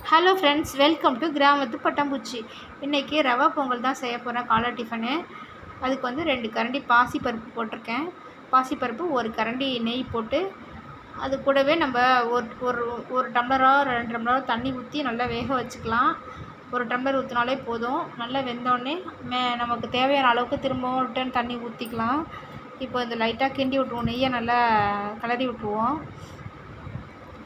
Hello friends, welcome to கிராமத்து பட்டாம்பூச்சி. இன்றைக்கி ரவா பொங்கல் தான் செய்ய போகிறேன். காலை டிஃபனு. அதுக்கு வந்து 2 கரண்டி பாசிப்பருப்பு போட்டிருக்கேன். பாசிப்பருப்பு 1 கரண்டி நெய் போட்டு, அது கூடவே நம்ம ஒரு ஒரு ஒரு டம்ளரோ 2 டம்ளரோ தண்ணி ஊற்றி நல்லா வேக வச்சுக்கலாம். 1 டம்ளர் ஊற்றினாலே போதும். நல்லா வெந்தோடனே நமக்கு தேவையான அளவுக்கு திரும்பவும் ரிட்டன் தண்ணி ஊற்றிக்கலாம். இப்போ இந்த லைட்டாக கிண்டி விட்ருவோம். நெய்யை நல்லா கிளறி விட்ருவோம்.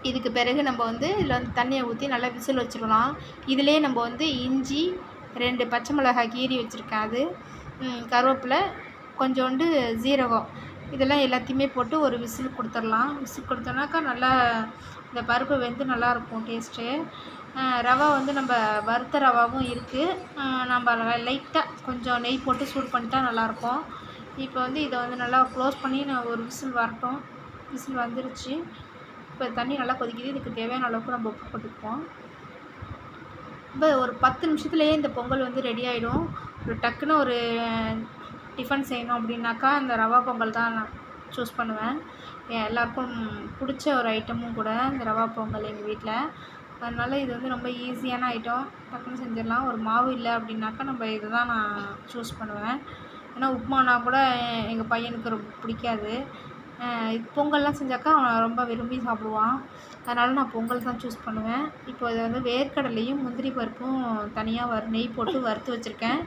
இதுக்கு பிறகு நம்ம வந்து இதில் வந்து தண்ணியை ஊற்றி நல்லா விசில் வச்சுக்கலாம். இதிலே நம்ம வந்து இஞ்சி, 2 பச்சை மிளகாய் கீறி வச்சுருக்கேன், அது கருவேப்பிலை, கொஞ்சோண்டு ஜீரகம், இதெல்லாம் எல்லாத்தையுமே போட்டு ஒரு விசில் கொடுத்துடலாம். விசில் கொடுத்தோன்னாக்கா நல்லா இந்த பருப்பு வெந்து நல்லாயிருக்கும் டேஸ்ட்டு. ரவா வந்து நம்ம வறுத்த ரவாவும் இருக்குது. நம்ம லைட்டாக கொஞ்சம் நெய் போட்டு சூடு பண்ணிட்டா நல்லாயிருக்கும். இப்போ வந்து இதை வந்து நல்லா க்ளோஸ் பண்ணி நான் ஒரு விசில் வரட்டும். விசில் வந்துருச்சு. இப்போ தண்ணி நல்லா கொதிக்குது. இதுக்கு தேவையான அளவுக்கு நம்ம உப்பு போட்டுக்குவோம். இப்போ ஒரு 10 நிமிஷத்துலேயே இந்த பொங்கல் வந்து ரெடி ஆகிடும். ஒரு டக்குன்னு ஒரு டிஃபன் செய்யணும் அப்படின்னாக்கா இந்த ரவா பொங்கல் தான் நான் சூஸ் பண்ணுவேன். எல்லாருக்கும் பிடிச்ச ஒரு ஐட்டமும் கூட இந்த ரவா பொங்கல் எங்கள் வீட்டில். அதனால் இது வந்து ரொம்ப ஈஸியான ஐட்டம், டக்குன்னு செஞ்சிடலாம். ஒரு மாவு இல்லை அப்படின்னாக்கா நம்ம இதை தான் நான் சூஸ் பண்ணுவேன். ஏன்னா உப்புமானா கூட எங்கள் பையனுக்கு ரொம்ப பிடிக்காது. பொங்கல்லாம் செஞ்சாக்கா அவன் ரொம்ப விரும்பி சாப்பிடுவான். அதனால் நான் பொங்கல் தான் சூஸ் பண்ணுவேன். இப்போ இதை வந்து வேர்க்கடலையும் முந்திரி பருப்பும் தனியாக நெய் போட்டு வறுத்து வச்சுருக்கேன்.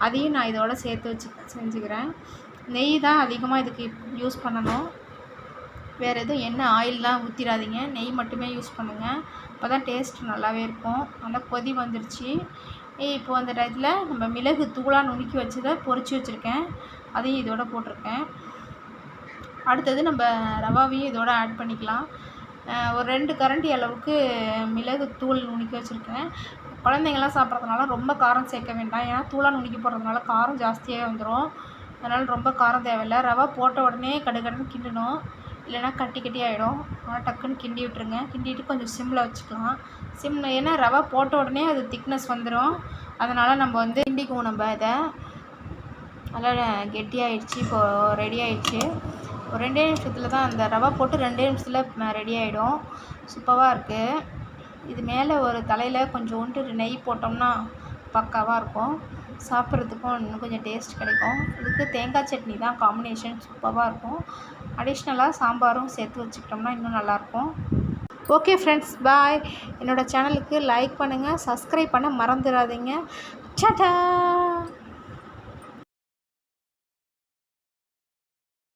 அதையும் நான் இதோட சேர்த்து செஞ்சுக்கிறேன். நெய் தான் அதிகமாக இதுக்கு யூஸ் பண்ணணும். வேறு எதுவும் எண்ணெய் ஆயிலெலாம் ஊற்றிடாதீங்க. நெய் மட்டுமே யூஸ் பண்ணுங்கள். அப்போ தான் டேஸ்ட் நல்லாவே இருக்கும். நல்லா கொதி வந்துருச்சு. இப்போது அந்த டயத்தில் நம்ம மிளகு தூளாக நுணுக்கி வச்சதை பொரித்து வச்சுருக்கேன், அதையும் இதோட போட்டிருக்கேன். அடுத்தது நம்ம ரவாவையும் இதோட ஆட் பண்ணிக்கலாம். ஒரு 2 கரண்டி அளவுக்கு மிளகு தூள் நுணுக்கி வச்சுருக்கேன். குழந்தைங்கள்லாம் சாப்பிட்றதுனால ரொம்ப காரம் சேர்க்க வேண்டாம். ஏன்னா தூளாக நுணுக்கி போடுறதுனால காரம் ஜாஸ்தியாக வந்துடும். அதனால் ரொம்ப காரம் தேவையில்லை. ரவா போட்ட உடனே கடுகடுன்னு கிண்டணும், இல்லைனா கட்டி கட்டி ஆகிடும். ஆனால் டக்குன்னு கிண்டி விட்டுருங்க. கிண்டிட்டு கொஞ்சம் சிம்மில் வச்சுக்கலாம். சிம்மில் ஏன்னா ரவா போட்ட உடனே அது திக்னஸ் வந்துடும். அதனால் நம்ம வந்து கிண்டிக்குவோம். நம்ம இதை நல்லா கெட்டியாகிடுச்சு. இப்போது ரெடி ஆகிடுச்சு. ஒரு 2 நிமிஷத்தில் தான் அந்த ரவா போட்டு 2 நிமிஷத்தில் ரெடி ஆகிடும். சூப்பராக இருக்குது. இது மேலே ஒரு தலையில் கொஞ்சோண்டு நெய் போட்டோம்னா பக்காவாக இருக்கும். சாப்பிட்றதுக்கும் இன்னும் கொஞ்சம் டேஸ்ட் கிடைக்கும். இதுக்கு தேங்காய் சட்னி தான் காம்பினேஷன். சூப்பராக இருக்கும். அடிஷ்னலாக சாம்பாரும் சேர்த்து வச்சுக்கிட்டோம்னா இன்னும் நல்லாயிருக்கும். ஓகே ஃப்ரெண்ட்ஸ், பாய். என்னோடய சேனலுக்கு லைக் பண்ணுங்கள், சப்ஸ்கிரைப் பண்ண மறந்துடாதீங்க. டாடா.